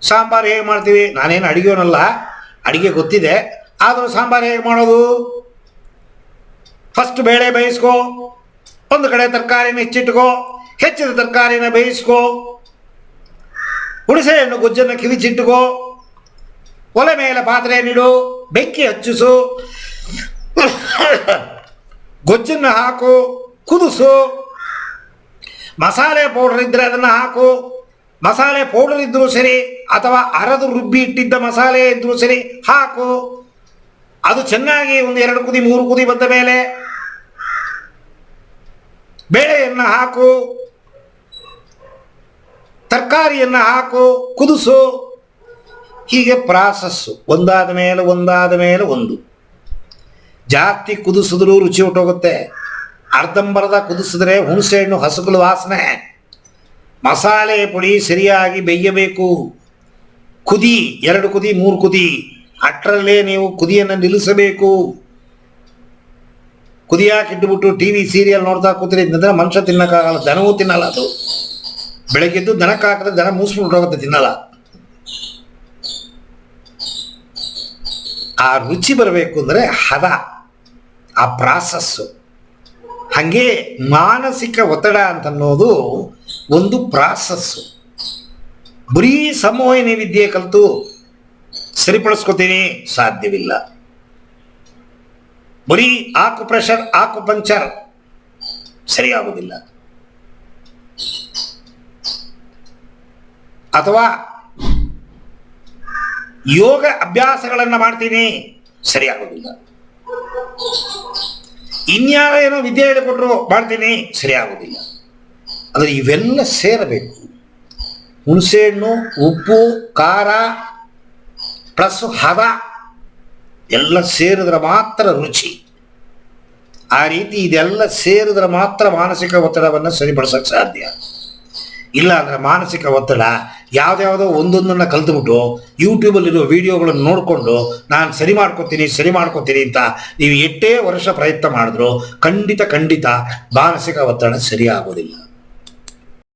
ಸಾಂಬಾರು ಹೇಗೆ ಮಾಡ್ತೀವಿ? ನಾನೇನು ಅಡುಗೆಯವನಲ್ಲ, ಅಡುಗೆ ಗೊತ್ತಿದೆ, ಆದರೂ ಸಾಂಬಾರು ಹೇಗೆ ಮಾಡೋದು? ಫಸ್ಟ್ ಬೇಳೆ ಬೇಯಿಸ್ಕೋ, ಒಂದು ಕಡೆ ತರಕಾರಿನ ಹೆಚ್ಚಿಟ್ಕೋ, ಹೆಚ್ಚಿದ ತರಕಾರಿನ ಬೇಯಿಸ್ಕೋ, ಹುಣಸೆ ಹಣ್ಣು ಗೊಜ್ಜನ್ನು ಕಿವಿಚಿಟ್ಟುಕೋ, ಒಲೆ ಮೇಲೆ ಪಾತ್ರೆಯನ್ನಿಡು, ಬೆಂಕಿ ಹಚ್ಚಿಸು, ಗೊಜ್ಜನ್ನು ಹಾಕು, ಕುದಿಸು, ಮಸಾಲೆ ಪೌಡರ್ ಇದ್ದರೆ ಅದನ್ನು ಹಾಕು. ಮಸಾಲೆ ಪೌಡರ್ ಇದ್ದರೂ ಸರಿ ಅಥವಾ ಅರೆದು ರುಬ್ಬಿ ಇಟ್ಟಿದ್ದ ಮಸಾಲೆ ಇದ್ದರೂ ಸರಿ ಹಾಕು. ಅದು ಚೆನ್ನಾಗಿ ಒಂದು 2 ಕುದಿ 3 ಕುದಿ ಬಂದ ಮೇಲೆ ಬೇಳೆಯನ್ನು ಹಾಕು, ತರಕಾರಿಯನ್ನು ಹಾಕು, ಕುದಿಸು. ಹೀಗೆ ಪ್ರಾಸಸ್ಸು ಒಂದಾದ ಮೇಲೆ ಒಂದು. ಜಾಸ್ತಿ ಕುದಿಸಿದ್ರೂ ರುಚಿ ಹೊಟ್ಟೋಗುತ್ತೆ. ಅರ್ಧಂಬರ್ಧ ಕುದಿಸಿದ್ರೆ ಹುಣಸೆ ಹಣ್ಣು ಹಸುಕಲು ವಾಸನೆ. ಮಸಾಲೆ ಪುಡಿ ಸರಿಯಾಗಿ ಬೇಯಬೇಕು. ಕುದಿ 2 ಕುದಿ 3 ಕುದಿ, ಅಷ್ಟರಲ್ಲೇ ನೀವು ಕುದಿಯನ್ನು ನಿಲ್ಲಿಸಬೇಕು. ಕುದಿಯಾಕಿಟ್ಟುಬಿಟ್ಟು TV ಸೀರಿಯಲ್ ನೋಡ್ತಾ ಕೂತಿದ್ರೆ ಮನುಷ್ಯ ತಿನ್ನಕ್ಕಾಗಲ್ಲ, ದನವೂ ತಿನ್ನಲ್ಲ. ಅದು ಬೆಳಗ್ಗೆದ್ದು ದನಕ್ಕೆ ಹಾಕಿದ್ರೆ ದನ ಮೂಸ್ಬಿಟ್ಟು ಹೋಗುತ್ತೆ, ತಿನ್ನಲ್ಲ. ಆ ರುಚಿ ಬರಬೇಕು ಅಂದರೆ ಹದ, ಆ ಪ್ರಾಸಸ್ಸು. ಹಾಗೆ ಮಾನಸಿಕ ಒತ್ತಡ ಅಂತನ್ನೋದು ಒಂದು ಪ್ರಾಸಸ್ಸು. ಬರೀ ಸಂಮೋಹಿನಿ ವಿದ್ಯೆ ಕಲಿತು ಸರಿಪಡಿಸ್ಕೋತೀನಿ ಸಾಧ್ಯವಿಲ್ಲ. ಬರೀ ಆಕುಪಂಚರ್ ಸರಿಯಾಗುವುದಿಲ್ಲ. ಅಥವಾ ಯೋಗ ಅಭ್ಯಾಸಗಳನ್ನು ಮಾಡ್ತೀನಿ ಸರಿಯಾಗೋದಿಲ್ಲ. ಇನ್ಯಾರ ಏನೋ ವಿದ್ಯೆ ಹೇಳಿಕೊಟ್ರು ಮಾಡ್ತೀನಿ ಸರಿಯಾಗೋದಿಲ್ಲ. ಆದರೆ ಇವೆಲ್ಲ ಸೇರಬೇಕು. ಹುಣಸೆಹಣ್ಣು, ಉಪ್ಪು, ಖಾರ ಪ್ಲಸ್ ಹದ ಎಲ್ಲ ಸೇರಿದ್ರೆ ಮಾತ್ರ ರುಚಿ. ಆ ರೀತಿ ಇದೆಲ್ಲ ಸೇರಿದ್ರೆ ಮಾತ್ರ ಮಾನಸಿಕ ಒತ್ತಡವನ್ನು ಸರಿಪಡಿಸೋಕ್ಕೆ ಸಾಧ್ಯ. ಇಲ್ಲ ಅಂದರೆ ಮಾನಸಿಕ ಒತ್ತಡ ಯಾವುದ್ಯಾವುದೋ ಒಂದೊಂದನ್ನು ಕಲ್ತ್ಬಿಟ್ಟು ಯೂಟ್ಯೂಬಲ್ಲಿರೋ ವಿಡಿಯೋಗಳನ್ನು ನೋಡಿಕೊಂಡು ನಾನು ಸರಿ ಮಾಡ್ಕೊತೀನಿ ಅಂತ ನೀವು 8 ವರ್ಷ ಪ್ರಯತ್ನ ಮಾಡಿದ್ರು ಖಂಡಿತ ಮಾನಸಿಕ ಒತ್ತಡ ಸರಿಯಾಗೋದಿಲ್ಲ.